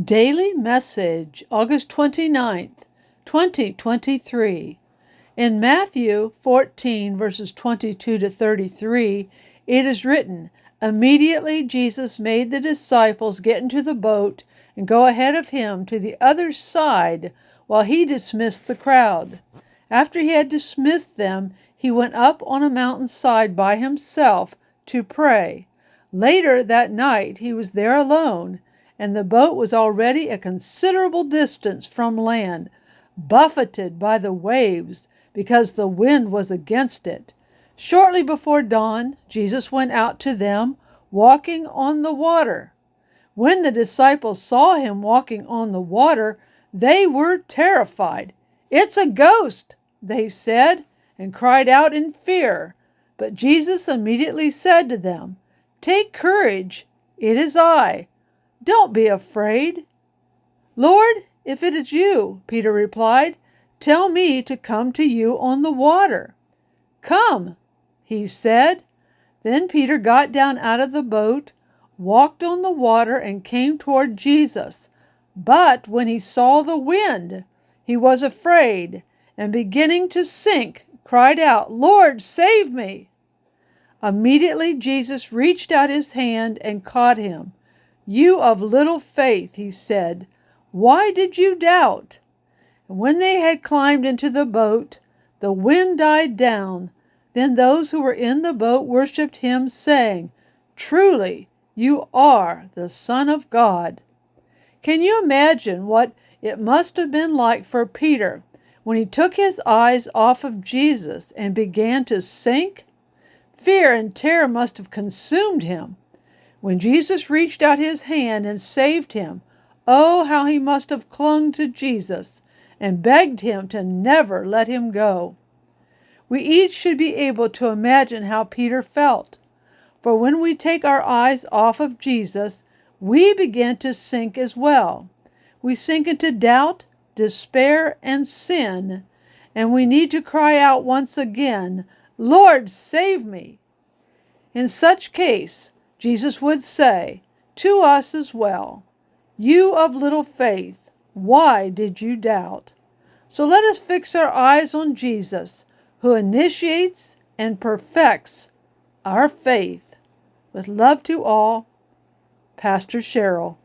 Daily Message, August 29th, 2023. In Matthew 14, verses 22 to 33, it is written, "Immediately Jesus made the disciples get into the boat and go ahead of him to the other side while he dismissed the crowd. After he had dismissed them, he went up on a mountainside by himself to pray. Later that night he was there alone, and the boat was already a considerable distance from land, buffeted by the waves because the wind was against it. Shortly before dawn, Jesus went out to them, walking on the water. When the disciples saw him walking on the water, they were terrified. 'It's a ghost,' they said, and cried out in fear. But Jesus immediately said to them, 'Take courage, it is I. Don't be afraid.' 'Lord, if it is you,' Peter replied, 'tell me to come to you on the water.' 'Come,' he said. Then Peter got down out of the boat, walked on the water, and came toward Jesus. But when he saw the wind, he was afraid, and beginning to sink, cried out, 'Lord, save me!' Immediately Jesus reached out his hand and caught him. 'You of little faith,' he said, 'why did you doubt?' And when they had climbed into the boat, the wind died down. Then those who were in the boat worshipped him, saying, 'Truly, you are the Son of God.'" Can you imagine what it must have been like for Peter when he took his eyes off of Jesus and began to sink? Fear and terror must have consumed him. When Jesus reached out his hand and saved him, oh, how he must have clung to Jesus and begged him to never let him go. We each should be able to imagine how Peter felt. For when we take our eyes off of Jesus, we begin to sink as well. We sink into doubt, despair, and sin, and we need to cry out once again, "Lord, save me." In such case, Jesus would say to us as well, "You of little faith, why did you doubt?" So let us fix our eyes on Jesus, who initiates and perfects our faith. With love to all, Pastor Cheryl.